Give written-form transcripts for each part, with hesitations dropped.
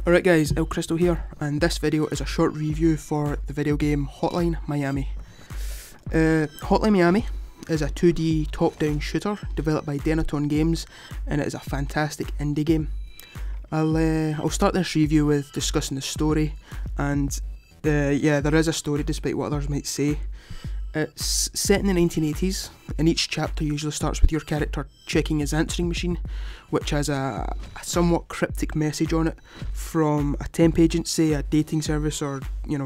Alright guys, El Crystal here, and this video is a short review for the video game Hotline Miami. Hotline Miami is a 2D top-down shooter developed by Denatone Games, and it is a fantastic indie game. I'll start this review with discussing the story, and yeah, there is a story despite what others might say. It's set in the 1980s, and each chapter usually starts with your character checking his answering machine, which has a somewhat cryptic message on it from a temp agency, a dating service, or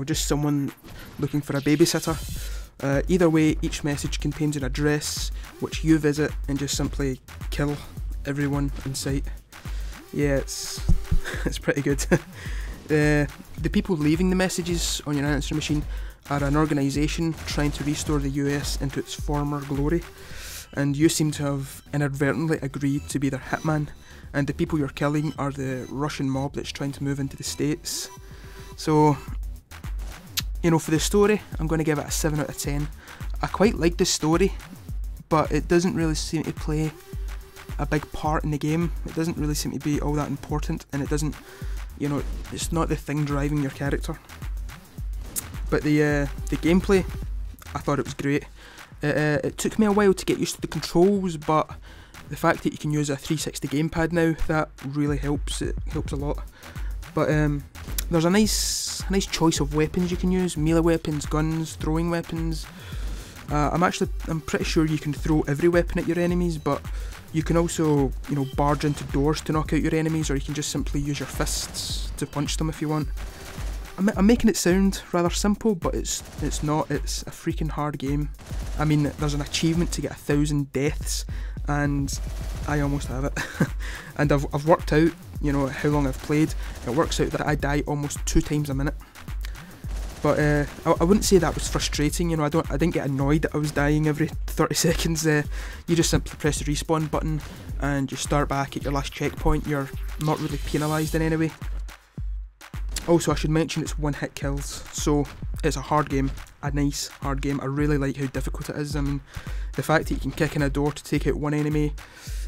just someone looking for a babysitter. Either way, each message contains an address which you visit and just simply kill everyone in sight. Yeah, it's pretty good. The people leaving the messages on your answering machine are an organisation trying to restore the US into its former glory, and you seem to have inadvertently agreed to be their hitman, and the people you're killing are the Russian mob that's trying to move into the States. So, for the story, I'm going to give it a 7 out of 10. I quite like the story, but it doesn't really seem to play a big part in the game. It doesn't really seem to be all that important, and it doesn't, it's not the thing driving your character. But the gameplay, I thought it was great. It took me a while to get used to the controls, but the fact that you can use a 360 gamepad now, that really helps. It helps a lot. But there's a nice choice of weapons you can use: melee weapons, guns, throwing weapons. I'm pretty sure you can throw every weapon at your enemies, but you can also barge into doors to knock out your enemies, or you can just simply use your fists to punch them if you want. I'm making it sound rather simple, but it's not. It's a freaking hard game. I mean, there's an achievement to get 1,000 deaths, and I almost have it. And I've worked out, how long I've played. It works out that I die almost 2 times a minute. But I wouldn't say that was frustrating. I didn't get annoyed that I was dying every 30 seconds. You just simply press the respawn button and you start back at your last checkpoint. You're not really penalised in any way. Also, I should mention it's one-hit kills, so it's a hard game, a nice hard game. I really like how difficult it is. I mean, the fact that you can kick in a door to take out one enemy,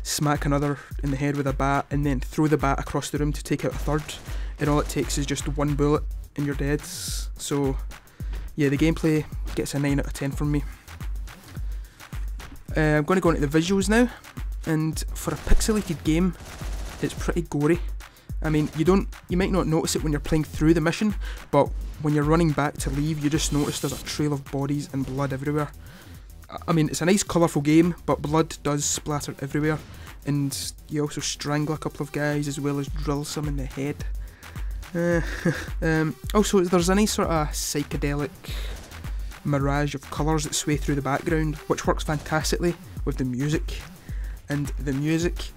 smack another in the head with a bat, and then throw the bat across the room to take out a third, and all it takes is just one bullet and you're dead. So yeah, the gameplay gets a 9 out of 10 from me. I'm going to go into the visuals now, and for a pixelated game, it's pretty gory. I mean, you might not notice it when you're playing through the mission, but when you're running back to leave, you just notice there's a trail of bodies and blood everywhere. I mean, it's a nice colourful game, but blood does splatter everywhere, and you also strangle a couple of guys as well as drill some in the head. Also, there's a nice sort of psychedelic mirage of colours that sway through the background, which works fantastically with the music, and the music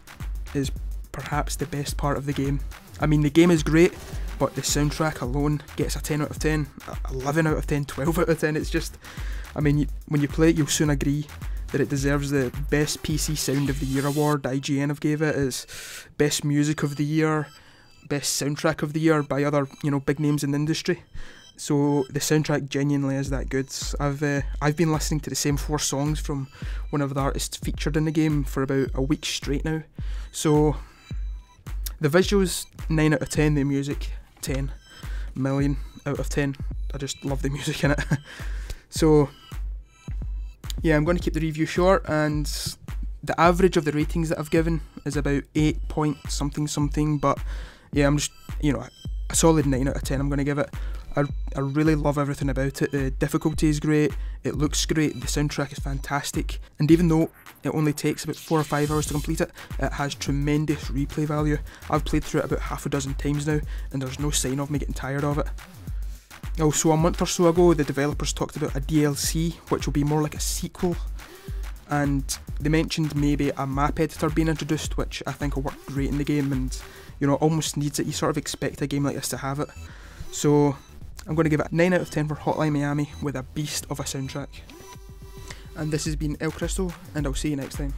is perhaps the best part of the game. I mean, the game is great, but the soundtrack alone gets a 10 out of 10, 11 out of 10, 12 out of 10. It's just, I mean, when you play it, you'll soon agree that it deserves the Best PC Sound of the Year award IGN have gave it. It's Best Music of the Year, Best Soundtrack of the Year by other, big names in the industry. So the soundtrack genuinely is that good. I've been listening to the same 4 songs from one of the artists featured in the game for about a week straight now. So the visuals, 9 out of 10, the music, 10 million out of 10. I just love the music in it. So yeah, I'm going to keep the review short, and the average of the ratings that I've given is about 8 point something, but yeah, I'm just, a solid 9 out of 10 I'm going to give it. I really love everything about it. The difficulty is great, it looks great, the soundtrack is fantastic, and even though it only takes about 4 or 5 hours to complete it, it has tremendous replay value. I've played through it about half a dozen times now, and there's no sign of me getting tired of it. Also, a month or so ago, the developers talked about a DLC, which will be more like a sequel, and they mentioned maybe a map editor being introduced, which I think will work great in the game, and almost needs it. You sort of expect a game like this to have it. So I'm going to give it a 9 out of 10 for Hotline Miami with a beast of a soundtrack. And this has been El Crystal, and I'll see you next time.